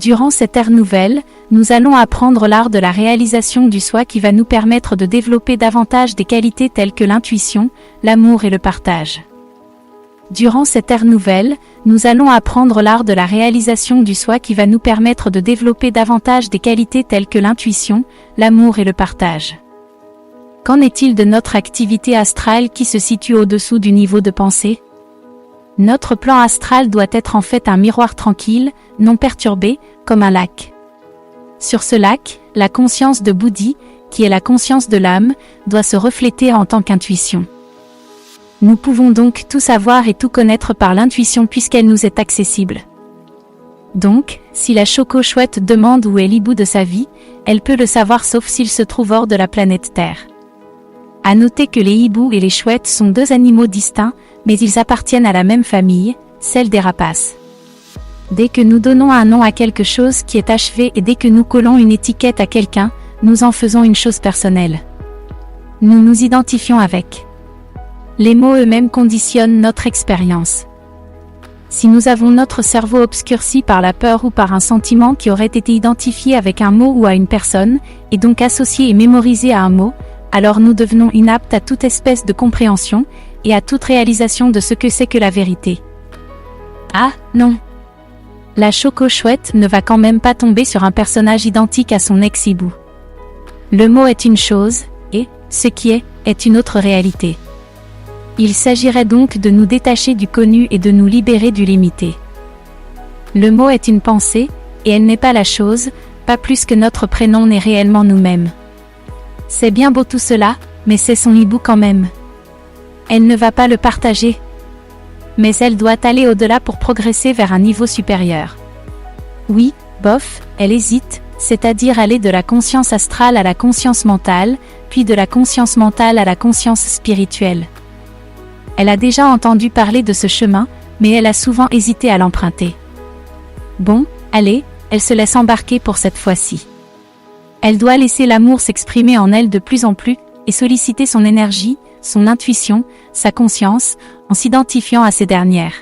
Durant cette ère nouvelle, nous allons apprendre l'art de la réalisation du soi qui va nous permettre de développer davantage des qualités telles que l'intuition, l'amour et le partage. Durant cette ère nouvelle, nous allons apprendre l'art de la réalisation du soi qui va nous permettre de développer davantage des qualités telles que l'intuition, l'amour et le partage. Qu'en est-il de notre activité astrale qui se situe au-dessous du niveau de pensée? Notre plan astral doit être en fait un miroir tranquille, non perturbé, comme un lac. Sur ce lac, la conscience de Bouddhi, qui est la conscience de l'âme, doit se refléter en tant qu'intuition. Nous pouvons donc tout savoir et tout connaître par l'intuition puisqu'elle nous est accessible. Donc, si la Choco Chouette demande où est l'hibou de sa vie, elle peut le savoir sauf s'il se trouve hors de la planète Terre. À noter que les hiboux et les chouettes sont deux animaux distincts, mais ils appartiennent à la même famille, celle des rapaces. Dès que nous donnons un nom à quelque chose qui est achevé et dès que nous collons une étiquette à quelqu'un, nous en faisons une chose personnelle. Nous nous identifions avec. Les mots eux-mêmes conditionnent notre expérience. Si nous avons notre cerveau obscurci par la peur ou par un sentiment qui aurait été identifié avec un mot ou à une personne, et donc associé et mémorisé à un mot, alors nous devenons inaptes à toute espèce de compréhension, et à toute réalisation de ce que c'est que la vérité. Ah, non. La Choco Chouette ne va quand même pas tomber sur un personnage identique à son ex-hibou. Le mot est une chose, et, ce qui est une autre réalité. Il s'agirait donc de nous détacher du connu et de nous libérer du limité. Le mot est une pensée, et elle n'est pas la chose, pas plus que notre prénom n'est réellement nous-mêmes. C'est bien beau tout cela, mais c'est son hibou quand même. Elle ne va pas le partager. Mais elle doit aller au-delà pour progresser vers un niveau supérieur. Oui, bof, elle hésite, c'est-à-dire aller de la conscience astrale à la conscience mentale, puis de la conscience mentale à la conscience spirituelle. Elle a déjà entendu parler de ce chemin, mais elle a souvent hésité à l'emprunter. Bon, allez, elle se laisse embarquer pour cette fois-ci. Elle doit laisser l'amour s'exprimer en elle de plus en plus, et solliciter son énergie, son intuition, sa conscience, en s'identifiant à ces dernières.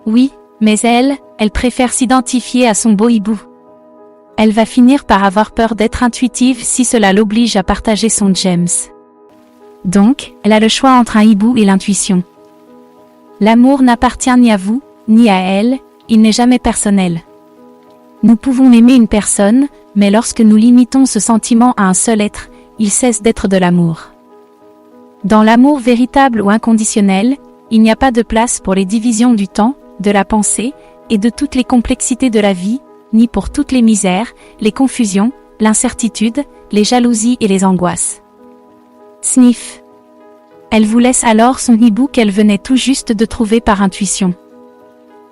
Oui, mais elle préfère s'identifier à son beau hibou. Elle va finir par avoir peur d'être intuitive si cela l'oblige à partager son James. Donc, elle a le choix entre un hibou et l'intuition. L'amour n'appartient ni à vous, ni à elle, il n'est jamais personnel. Nous pouvons aimer une personne, mais lorsque nous limitons ce sentiment à un seul être, il cesse d'être de l'amour. Dans l'amour véritable ou inconditionnel, il n'y a pas de place pour les divisions du temps, de la pensée, et de toutes les complexités de la vie, ni pour toutes les misères, les confusions, l'incertitude, les jalousies et les angoisses. Sniff. Elle vous laisse alors son hibou qu'elle venait tout juste de trouver par intuition.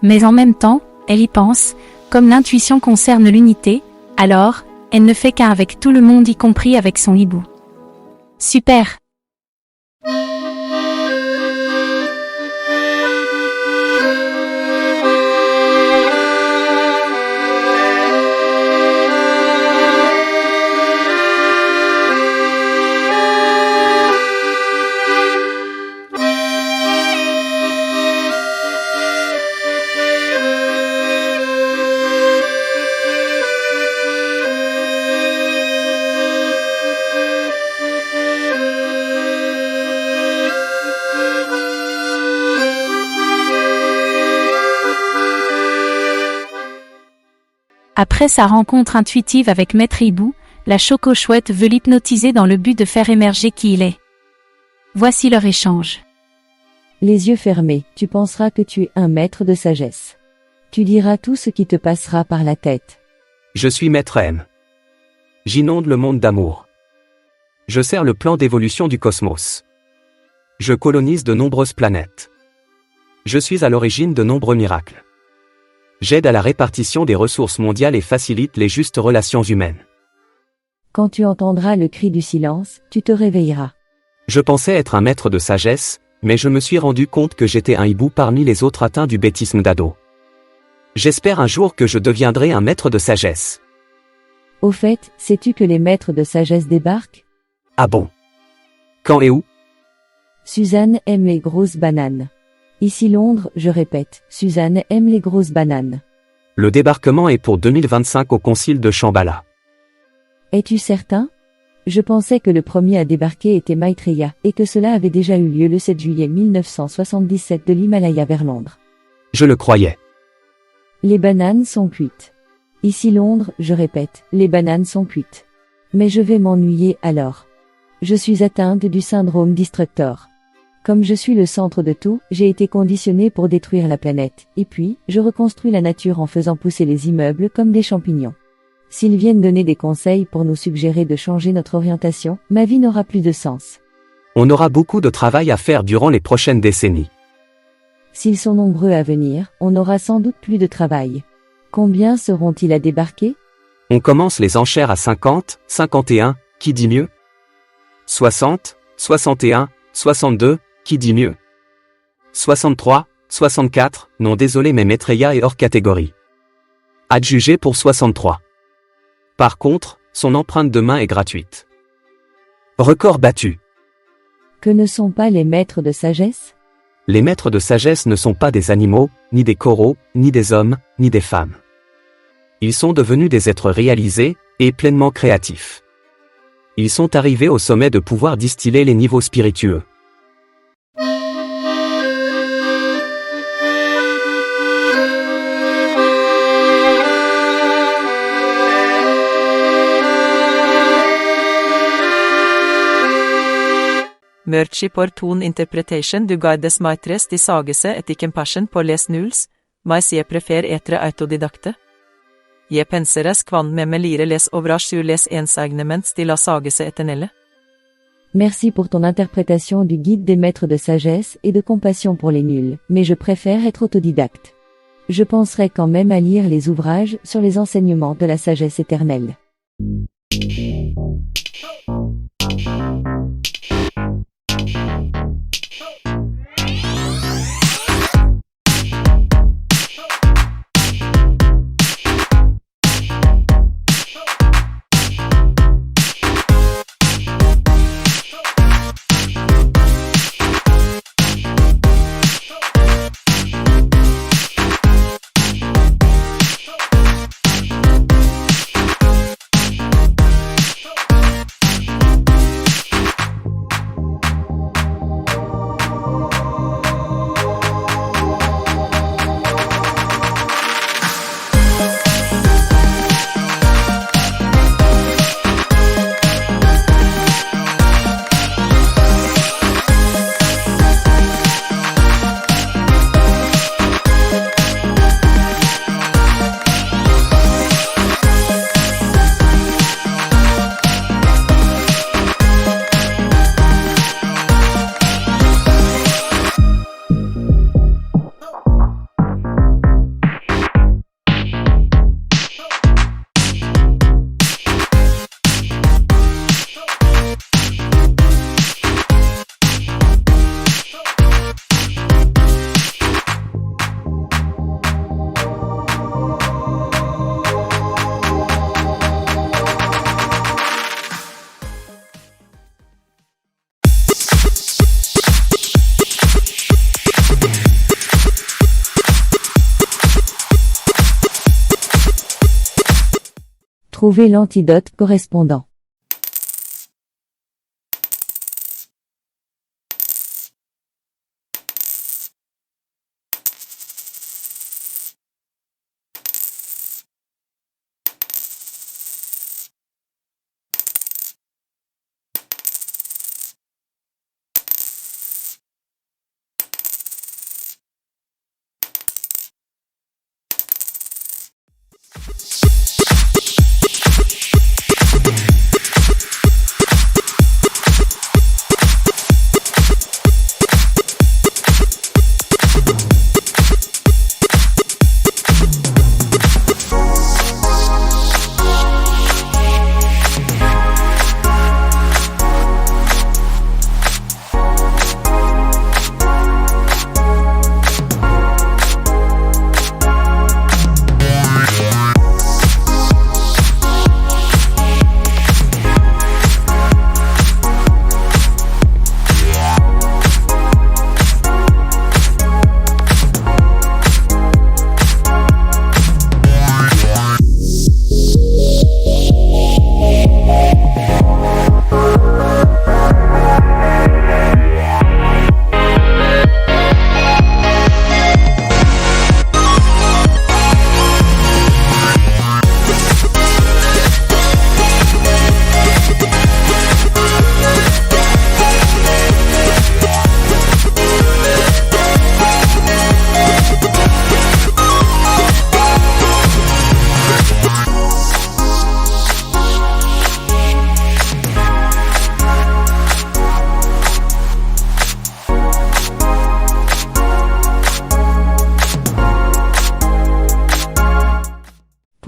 Mais en même temps, elle y pense, comme l'intuition concerne l'unité, alors, elle ne fait qu'un avec tout le monde y compris avec son hibou. Super! Après sa rencontre intuitive avec Maître Hibou, la Choco Chouette veut l'hypnotiser dans le but de faire émerger qui il est. Voici leur échange. Les yeux fermés, tu penseras que tu es un maître de sagesse. Tu diras tout ce qui te passera par la tête. Je suis Maître M. J'inonde le monde d'amour. Je sers le plan d'évolution du cosmos. Je colonise de nombreuses planètes. Je suis à l'origine de nombreux miracles. J'aide à la répartition des ressources mondiales et facilite les justes relations humaines. Quand tu entendras le cri du silence, tu te réveilleras. Je pensais être un maître de sagesse, mais je me suis rendu compte que j'étais un hibou parmi les autres atteints du bêtisme d'ado. J'espère un jour que je deviendrai un maître de sagesse. Au fait, sais-tu que les maîtres de sagesse débarquent? Ah bon? Quand et où? Suzanne aime les grosses bananes. Ici Londres, je répète, Suzanne aime les grosses bananes. Le débarquement est pour 2025 au concile de Shambhala. Es-tu certain? Je pensais que le premier à débarquer était Maitreya, et que cela avait déjà eu lieu le 7 juillet 1977 de l'Himalaya vers Londres. Je le croyais. Les bananes sont cuites. Ici Londres, je répète, les bananes sont cuites. Mais je vais m'ennuyer alors. Je suis atteinte du syndrome Destructor. Comme je suis le centre de tout, j'ai été conditionnée pour détruire la planète, et puis, je reconstruis la nature en faisant pousser les immeubles comme des champignons. S'ils viennent donner des conseils pour nous suggérer de changer notre orientation, ma vie n'aura plus de sens. On aura beaucoup de travail à faire durant les prochaines décennies. S'ils sont nombreux à venir, on aura sans doute plus de travail. Combien seront-ils à débarquer? On commence les enchères à 50, 51, qui dit mieux? 60, 61, 62, qui dit mieux? 63, 64, non désolé mais Maitreya est hors catégorie. Adjugé pour 63. Par contre, son empreinte de main est gratuite. Record battu. Que ne sont pas les maîtres de sagesse? Les maîtres de sagesse ne sont pas des animaux, ni des coraux, ni des hommes, ni des femmes. Ils sont devenus des êtres réalisés, et pleinement créatifs. Ils sont arrivés au sommet de pouvoir distiller les niveaux spiritueux. Mörchi ton interpretation du guides maitres de sagesse etikken passion på les nuls, mais je prefer etre autodidacte. Je penseres kvann med lire les ouvrages sur les enseignements de la sagesse éternelle. Merci pour ton interprétation du guide des maîtres de sagesse et de compassion pour les nuls, mais je préfère être autodidacte. Je penserai quand même à lire les ouvrages sur les enseignements de la sagesse éternelle. Trouvez l'antidote correspondant.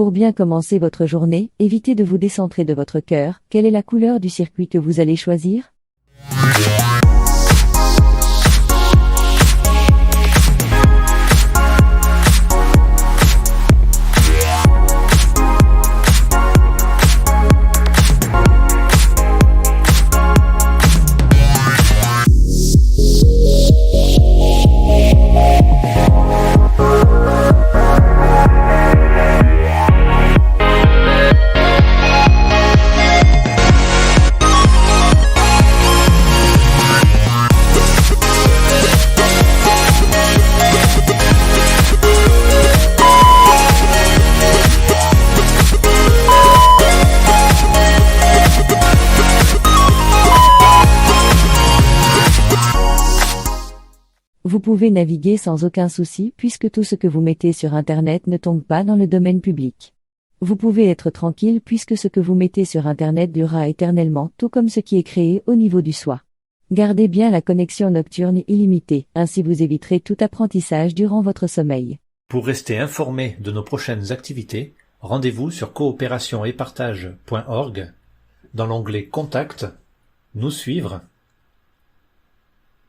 Pour bien commencer votre journée, évitez de vous décentrer de votre cœur. Quelle est la couleur du circuit que vous allez choisir? Vous pouvez naviguer sans aucun souci puisque tout ce que vous mettez sur Internet ne tombe pas dans le domaine public. Vous pouvez être tranquille puisque ce que vous mettez sur Internet durera éternellement, tout comme ce qui est créé au niveau du soi. Gardez bien la connexion nocturne illimitée, ainsi vous éviterez tout apprentissage durant votre sommeil. Pour rester informé de nos prochaines activités, rendez-vous sur coopérationetpartage.org dans l'onglet Contact, Nous suivre,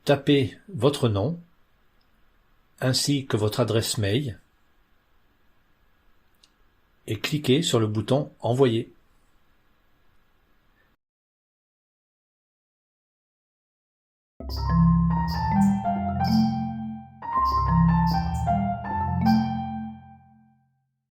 tapez votre nom ainsi que votre adresse mail et cliquez sur le bouton Envoyer.